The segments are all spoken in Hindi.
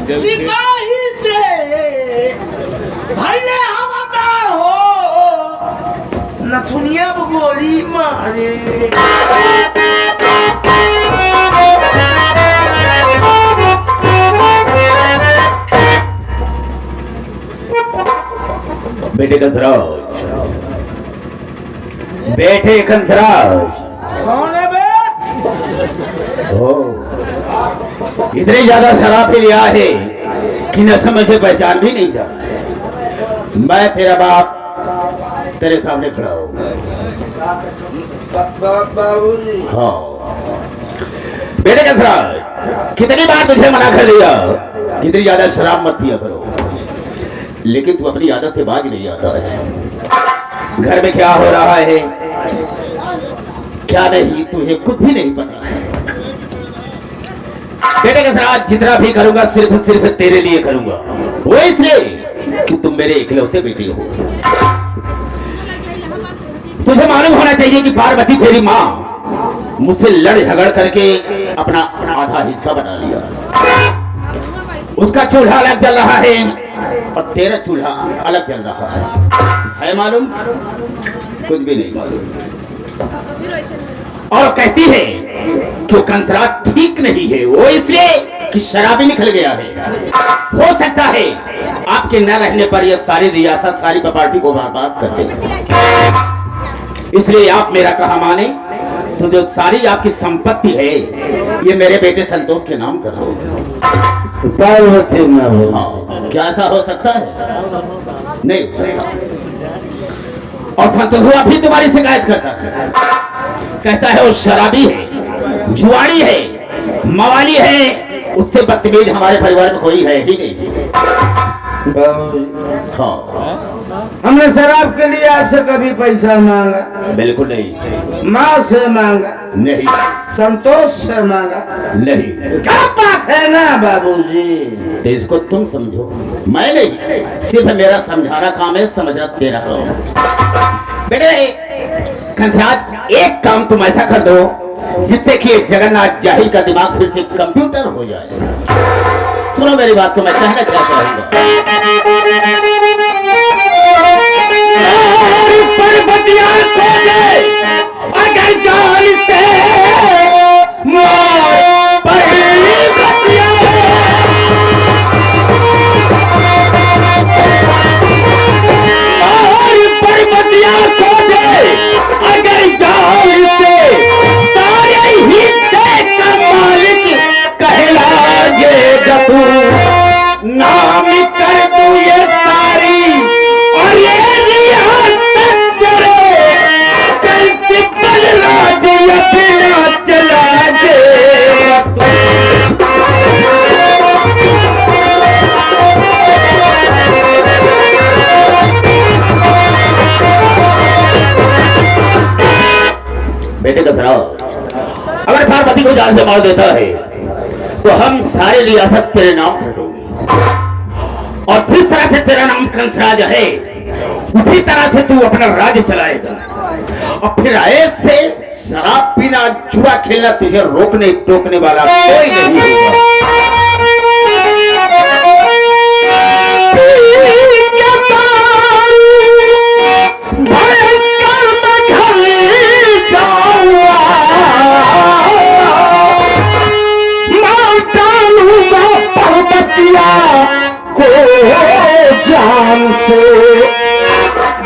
सिपाही से भले खबरदार हो नथुनिया गोली मारे। बेटे कंसराज, बेटे कंसराज। कौन है बे? इतनी ज्यादा शराब पी लिया है कि न समझ से पहचान भी नहीं जा। मैं तेरा बाप तेरे सामने खड़ा हूँ। बाबूजी। हाँ बेटे कंसराज, कितनी बार तुझे मना कर दिया कितनी ज्यादा शराब मत पिया करो, लेकिन तू अपनी आदत से बाज नहीं आता है। घर में क्या हो रहा है क्या नहीं तुझे कुछ भी नहीं पता है। बेटे कंसराज, जितना भी करूंगा सिर्फ तेरे लिए करूंगा, वो इसलिए कि तुम मेरे इकलौते बेटे हो। तुझे मालूम होना चाहिए कि पार्वती तेरी माँ मुझसे लड़ झगड़ करके अपना आधा हिस्सा बना लिया। उसका चूल्हा अलग जल रहा है और तेरा चूल्हा अलग जल रहा है मालूम? कुछ भी नहीं मालूम। और कहती है कि कंसराज ठीक नहीं है, वो इसलिए कि शराबी निकल गया है। हो सकता है आपके न रहने पर यह सारी रियासत सारी प्रॉपर्टी को बर्बाद कर दे, इसलिए आप मेरा कहा माने तो जो सारी आपकी संपत्ति है ये मेरे बेटे संतोष के नाम कर दो। हाँ, क्या ऐसा हो सकता है? नहीं हो सकता। और संतोष अभी तुम्हारी शिकायत करता है, कहता है वो शराबी है, जुआड़ी है, मवाली है, उससे बदतमीज हमारे परिवार में कोई है ही नहीं। हाँ, हमने शराब के लिए आपसे कभी पैसा मांगा? बिल्कुल नहीं। माँ से मांगा? नहीं। संतोष से मांगा? नहीं। क्या बात है ना बाबूजी? तो इसको तुम समझो, मैं नहीं। सिर्फ मेरा समझाना काम है, समझना तेरा काम है। बेटे कंसराज, एक काम तुम ऐसा कर दो जिससे कि जगन्नाथ जाहिल का दिमाग फिर से कंप्यूटर हो जाए। सुनो मेरी बात को, मैं कहना क्या चाहूंगा। पर्वतिया खोजे अगर जान से मोर पर्वतिया, और पर्वतिया खोजे अगर जान से सारे हिस्से का मालिक कहलाएगा तू। नाम कर तू ये सारी और ये चला जे बेटे कंसराज, अगर पार्वती को जान से मार देता है तो हम सारे रियासत तेरे नाम कर देंगे, और जिस तरह से तेरा नाम कंसराज है उसी तरह से तू अपना राज्य चलाएगा। और फिर ऐसे शराब पीना जुआ खेलना तुझे रोकने टोकने वाला कोई नहीं होगा। को जान से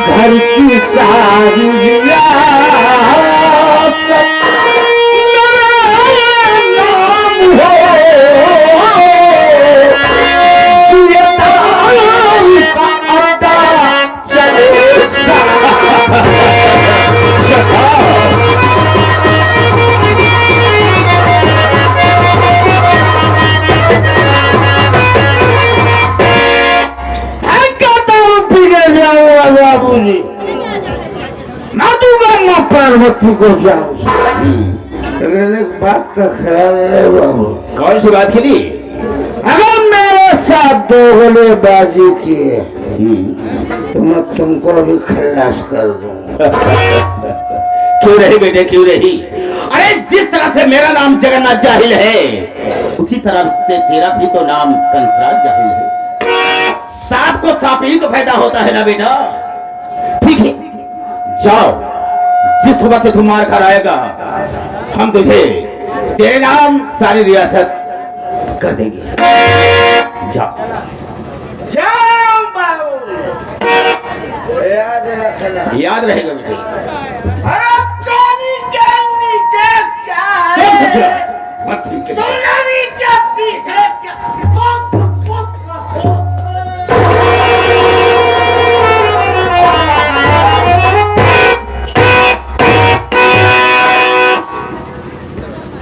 घर की सारी बाबूजी ना दूंगा ना पार्वती को जाओ। बात का ख्याल है बाबू। कौन सी बात की? अगर मेरे साथ दोगलेबाजी की तो मैं तुमको भी खल्लास कर दूंगा। क्यों नहीं बेटे, क्यों नहीं? अरे जिस तरह से मेरा नाम जगन्नाथ जाहिल है उसी तरह से तेरा भी तो नाम कंसराज जाहिल है। सांप को सांप ही तो फायदा होता है ना बेटा। ठीक है, जाओ, जिस वक्त तुम मार कर आएगा हम तुझे तेरे नाम सारी रियासत कर देंगे। जाओ जाओ बाबू, याद रखना। याद रहेगा बेटे। अरे चांदी के नीचे क्या है? मत खींच के। सोनाली के पीछे क्या?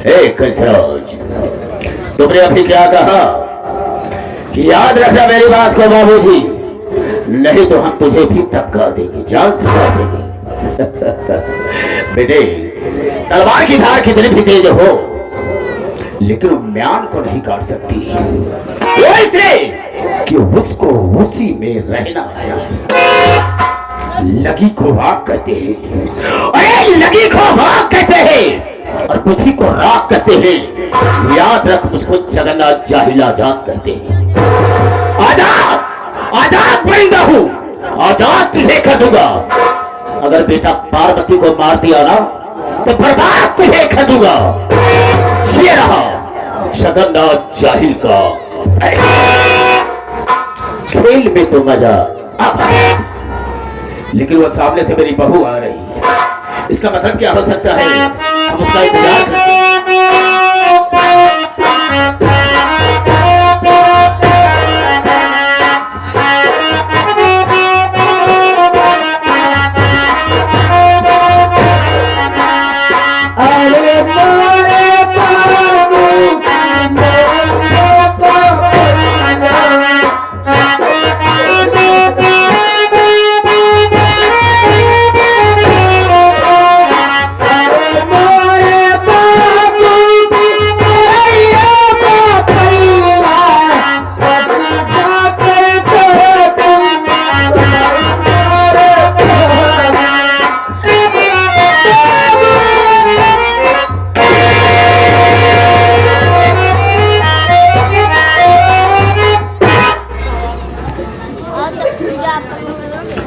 हे कंसराज, तुमने अभी क्या कहा कि याद रखना मेरी बात को बाबूजी, नहीं तो हम तुझे भी टक्का देंगे, जान से मार देंगे। बेटे, तलवार की धार कितनी भी तेज हो लेकिन म्यान को नहीं काट सकती, वो इसलिए कि उसको उसी में रहना है। लगी को राख कहते हैं, अरे लगी को राख कहते हैं और मुझी को राख कहते हैं। याद रख, मुझको जगन्नाथ जाहिल आजाद कहते हैं। आजाद आजाद परिंदा हूं, आजाद तुझे कर दूंगा। अगर बेटा पार्वती को मार दिया ना तो बर्बाद तुझे कर दूंगा। ये रहा जगन्नाथ जाहिल का खेल में तो मजा आता है, लेकिन वो सामने से मेरी बहू आ रही है, इसका मतलब क्या हो सकता है? हम उसका इंतजार करते हैं।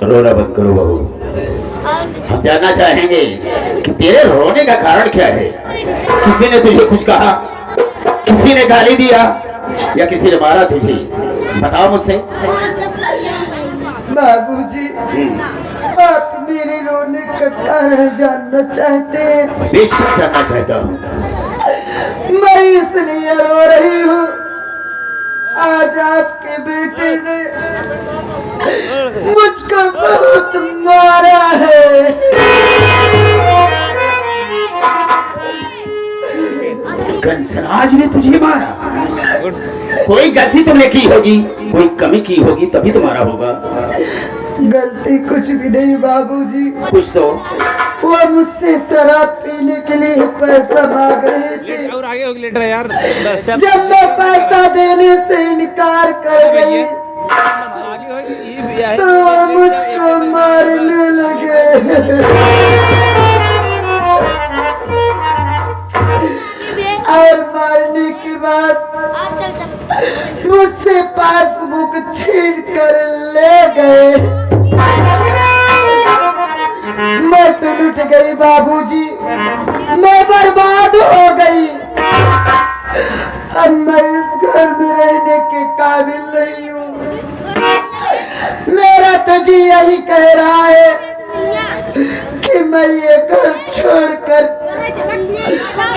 रोना बंद करो बहू। हम जानना चाहेंगे कि तेरे रोने का कारण क्या है? किसी ने तुझे कुछ कहा, किसी ने गाली दिया या किसी ने मारा तुझे? बताओ मुझसे। बाबूजी, आप मेरे रोने का कारण जानना चाहते हैं? बेशक जानना चाहता हूँ। मैं इसलिए रो रही हूँ, आज आपके बेटे ने मुझको बहुत मारा है। कंसराज ने तुझे मारा? कोई गलती तुमने की होगी, कोई कमी की होगी तभी तुम्हारा होगा। गलती कुछ भी नहीं बाबूजी। कुछ तो। वो मुझसे शराब पीने के लिए पैसा मांग रहे थे। और आगे हो लेटर यार। जब मैं पैसा देने से इनकार कर गई तो वो मुझको मारने लगे। और मारने के बाद मुझसे पासबुक छीन कर ले गए। मैं तो लुट गई बाबूजी, मैं बर्बाद हो गई। अब मैं इस घर में रहने के काबिल नहीं हूँ। मेरा तो जी यही कह रहा है कि मैं ये घर छोड़कर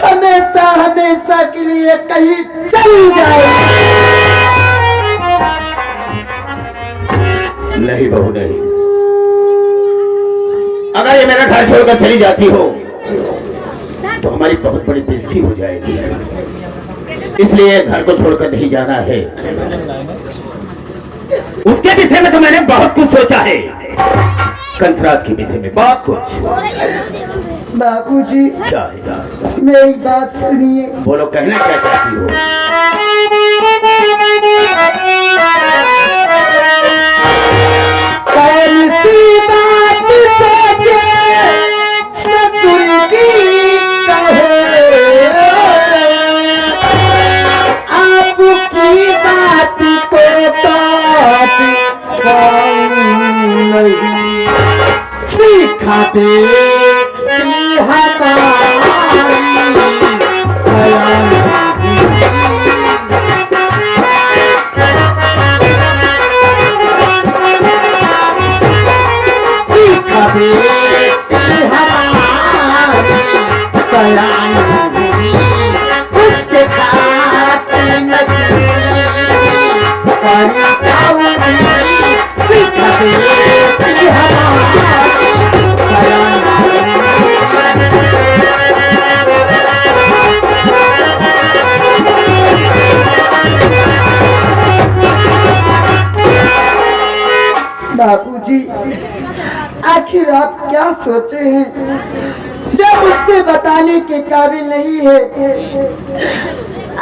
हमेशा हमेशा के लिए कहीं चली जाए। नहीं बहू नहीं, अगर ये मेरा घर छोड़कर चली जाती हो तो हमारी बहुत बड़ी बेइज्जती हो जाएगी, इसलिए घर को छोड़कर नहीं जाना है। उसके विषय में तो मैंने बहुत कुछ सोचा है, कंसराज के विषय में बहुत कुछ। बाबूजी, क्या है? मेरी बात सुनिए। बोलो, कहना क्या चाहती हो? कैसी बात सोचे ससुर जी कहे, बाबूजी, आखिर आप क्या सोचे हैं जब मुझसे बताने के काबिल नहीं है।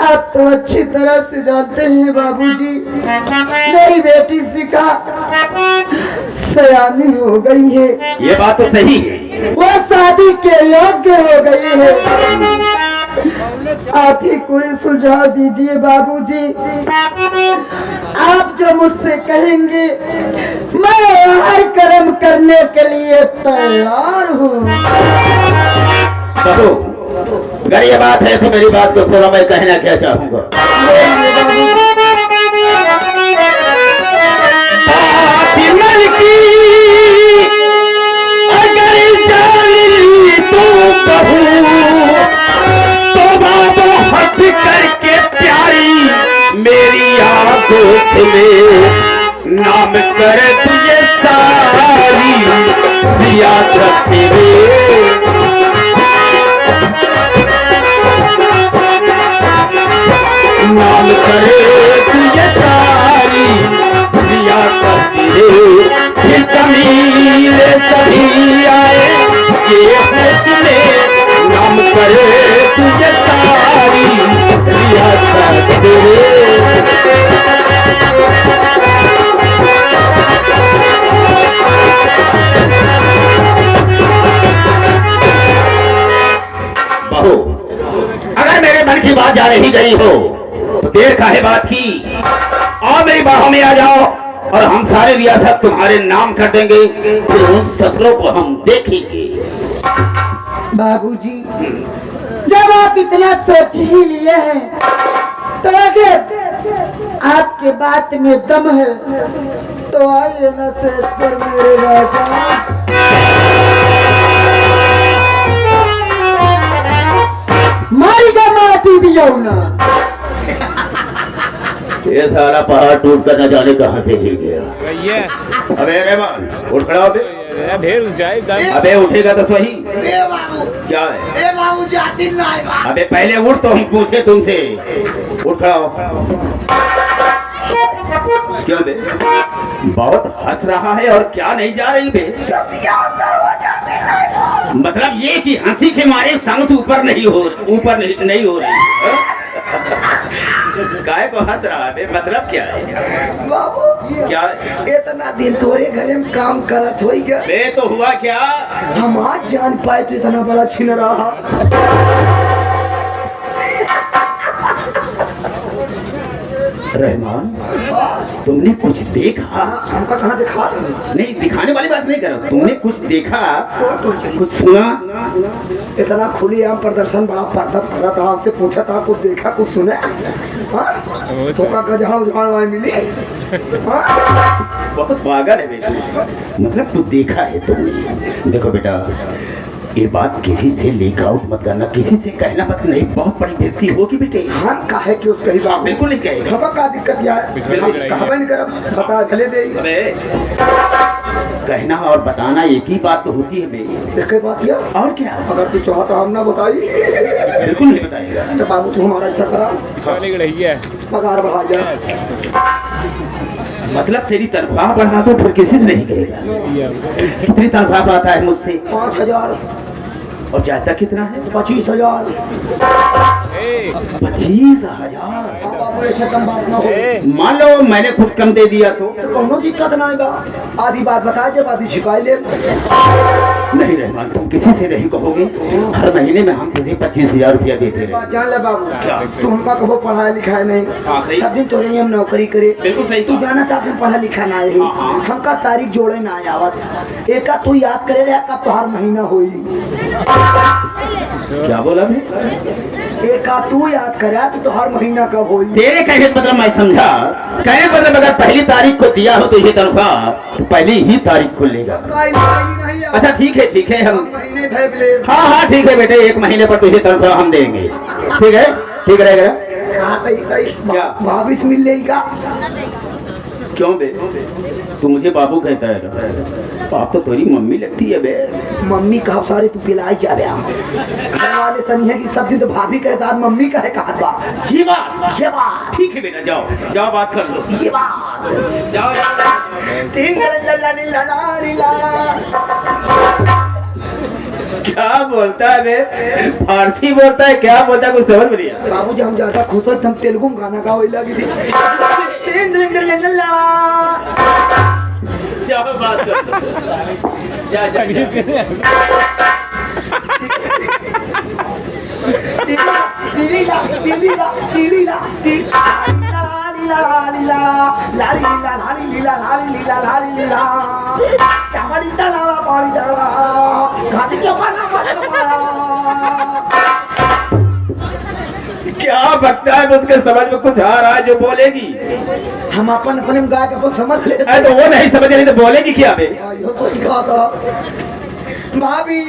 आप तो अच्छी तरह से जानते हैं बाबूजी, मेरी बेटी शिखा सयानी हो गई है। ये बात तो सही है। वो शादी के योग्य हो गई है। आप ही कोई सुझाव दीजिए बाबूजी। आप जो मुझसे कहेंगे मैं हर कर्म करने के लिए तैयार हूँ। बहू, अगर ये बात है तो मेरी बात को थोड़ा मैं कहना क्या चाहूंगा। अगर जान ली तो बहू तो बाबा हंस करके प्यारी मेरी आंखों में नाम कर तुझे सारी दिया करते नाम करे तुझे सारी दिया करती है। फिर कमीले सभी आए ये फैसले नाम करे तुझे सारी दिया करती है। बहू, अगर मेरे मन की बात जा रही गई हो तो देर काहे बात की, और मेरी बाहों में आ जाओ और हम सारे रियासत तुम्हारे नाम कर देंगे। फिर उन ससुरों को हम देखेंगे। बाबूजी, जब आप इतना सोच ही लिए हैं तो अगर आपके बात में दम है तो आइए न सेज पर मेरे राजा। मारी का माटी भी ना। ये सारा पहाड़ टूट कर न जाने कहां से गिर गया। अबे रहमान, उठ खड़ा हो बे। ढेर ऊंचाई। अबे उठेगा तो सही। क्या है? अबे पहले उठ तो हम पूछे तुमसे। उठ खड़ा हो। क्या बे? बहुत हंस रहा है और क्या नहीं जा रही बे? मतलब ये कि हंसी के मारे सांस ऊपर नहीं हो रही। काय को हंस रहा है? मतलब क्या है? बाबू क्या इतना दिन तोरे घरे में काम करत होई गया। बे तो हुआ क्या? हम आज जान पाए तो इतना बड़ा छीन रहा। रहमान, तुमने कुछ देखा? हमका कहाँ दिखा? नहीं, दिखाने वाली बात नहीं कर रहा। तुमने कुछ देखा, कुछ सुना? इतना खुलेआम प्रदर्शन बड़ा पर्दा कर रहा था। हमसे पूछा था कुछ देखा कुछ सुना? तो का गजहां मिली। बहुत पागल है बेटा। मतलब कुछ देखा है तुमने? देखो बेटा, ये बात किसी से लीक आउट मत करना, किसी से कहना मत। नहीं, बहुत बड़ी बेइज्जती होगी बेटे। हाँ काहे कि उसका ही बात बिल्कुल नहीं कहेगा। हवा का दिक्कत या कहा नहीं कर बता चले दे। अबे कहना और बताना एक ही बात तो होती है बे। एक बात या और क्या? अगर तू चाहा तो हम ना बताई। बिल्कुल नहीं बताएगा। अच्छा बाबू तू हमारा ऐसा करा पगार बढ़ा जा। मतलब तेरी तनख्वाह बढ़ा दो, फिर किसी से नहीं कहेगा। कितनी तनख्वाह पाता है मुझसे? 5000। और चाहता कितना है? 25,000। 25,000? ऐसा कम बात ना हो। मान लो मैंने कुछ कम दे दिया तो? कोनो दिक्कत ना आएगा। आधी बात बता दे, आधी छिपाई ले। नहीं रहमान, तुम किसी से नहीं कहोगे। हर महीने में हम तुझे 25,000 रुपया देते रहे। जान ले बाबू, तू हमका कहो पढ़ाया लिखाया नहीं। सही। सब दिन तोरे हम नौकरी करे। बिल्कुल सही। तू जाना था पढ़ा लिखा ना है। हमका तारीख जोड़े ना आवत। एक तू याद करे रहा कब तोहार महीना होई। क्या बोला भी? एक तू याद करे तो तोहार महीना कब होई। तेरे कहने का मतलब मैं समझा। कहने का मतलब अगर पहली तारीख को दिया हो तो ये तनख्वाह तो पहली ही तारीख को लेगा। अच्छा ठीक है हम हाँ हाँ ठीक है बेटे, 1 महीने पर तुझे तनख्वाह हम देंगे। ठीक है, ठीक रहेगा। वापिस मिल लेगा। क्यों बे? तू मुझे बाबू कहता है ना? बाप तो तेरी मम्मी लगती है बे। मम्मी का सारे तू पिलाई जा बे घर वाले सनी है कि सब दिन तो भाभी के साथ मम्मी का है कहा बा ये बात ठीक है बेटा, जाओ जाओ बात कर लो। ये बात जाओ क्या बोलता है बे? फारसी बोलता है, क्या बोलता है कुछ समझ में नहीं आता। बाबू जी हम ज्यादा खुश हो हम तेलुगु में गाना गाओ लगी थी जाओ बात कर लो। जा जा क्या बकता है? उसके समझ में कुछ आ रहा है जो बोलेगी? हम अपन अपने में गा के अपन समझ ले अरे तो वो नहीं समझ रही तो बोलेगी क्या बे? यो तो लिखा था भाभी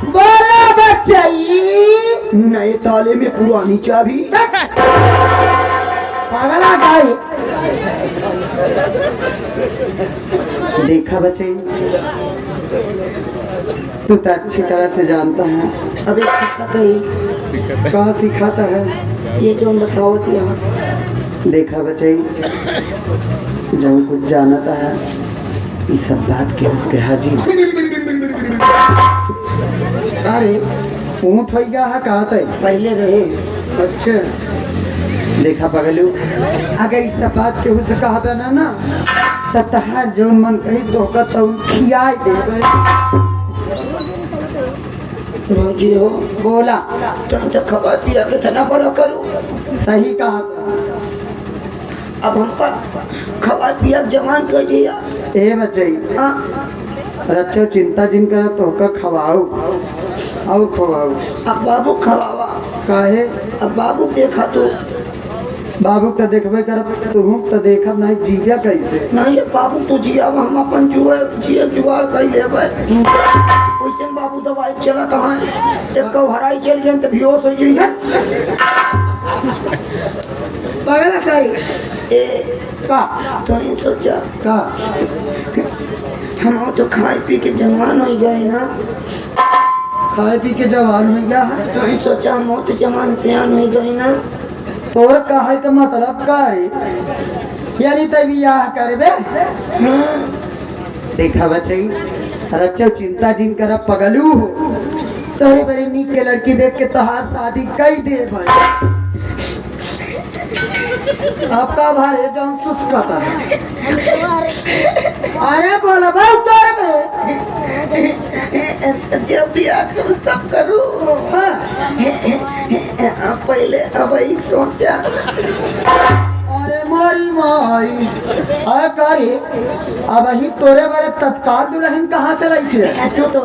बोला बच्चाई। नए ताले में पुरानी चाबी। पागला गाय। देखा बच्चे, तू तो अच्छी तरह से जानता है। अबे सिखाता ही कहाँ सिखाता है? ये जो बताओ दिया। देखा बच्चे, जो कुछ जानता है ये सब बात के उसके हाजी। अरे ऊँट हो गया है कहा थे पहले रहे। अच्छा देखा पगलू, अगर इस सब बात के उसे कहा था ना तो तहार जो मन कही धोखा तो खियाई दे। भौजी हो बोला तो खबर पिया के तना बड़ा करो। सही कहा था। अब हमका खबर पिया जवान कर दिया। ए बच्चे रचो चिंता जिन कर तो का खवाओ और खवाओ। अब बाबू खवावा काहे? अब बाबू देखा तो बाबू का देखबे कर, तू तो देखब नहीं जीगा कैसे? नहीं ये बाबू तो जिया हम अपन जिया जुगाड़ कर ले वैसे बाबू दवाई चला कहाँ एक कौ हराई चल गए तो बेहोश हो जाइए। पगला कही ए का तो ही सोचा का हम तो खाए पी के जवान हो गए ना। खाए पी के जवान हो गया है तो ही सोचा हम तो जवान सियान हो गए ना। तोर कहे का मतलब का रे? यानी तभी यह करबे। देखा बच्चे, रचो चिंता जिन कर पगलू हो तोरी बड़ी नीक के लड़की देख के तोहार शादी कई दे भाई। आपका भारे जाऊं सुस्कता है। अरे बोला भाई तोर में जब भी आकर तब करो। पहले अब ही सोचा। अरे मोरी माई करे अब ही तोरे बड़े तत्काल दुल्हन कहाँ से लाई थे? तो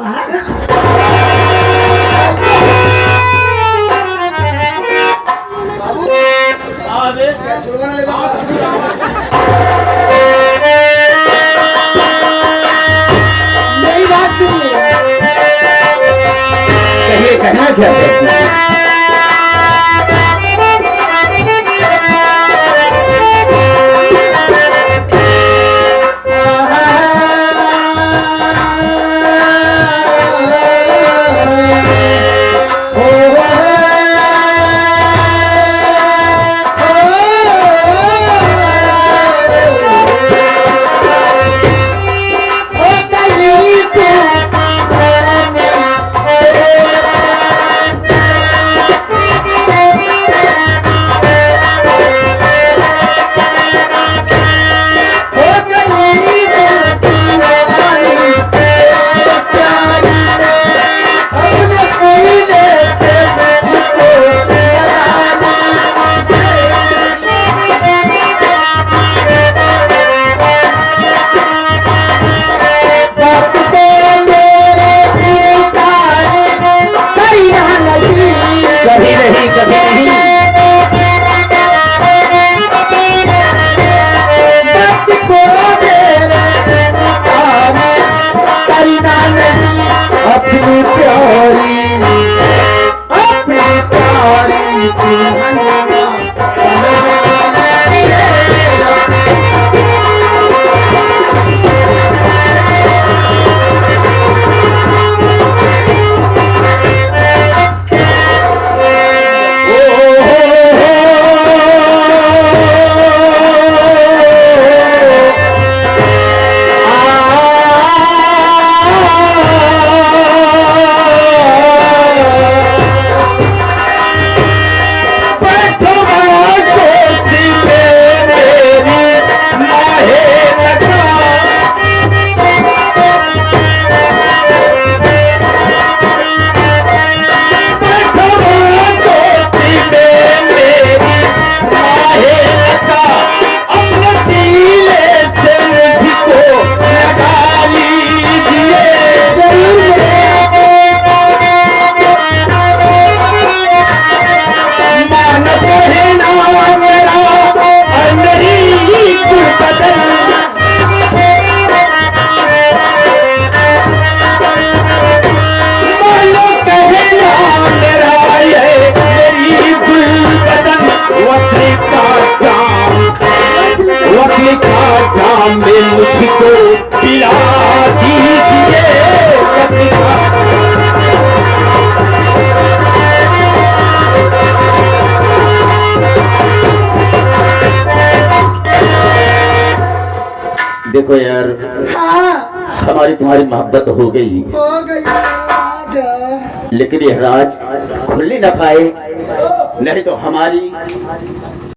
मेरी बात सुन ले। कहिए कहना क्या चाहती है? अपनी प्यारी दिला दीजिए देखो यार, हाँ हमारी तुम्हारी मोहब्बत हो गई, हो गई राजा। लेकिन ये राज खुल ही ना पाए, नहीं तो हमारी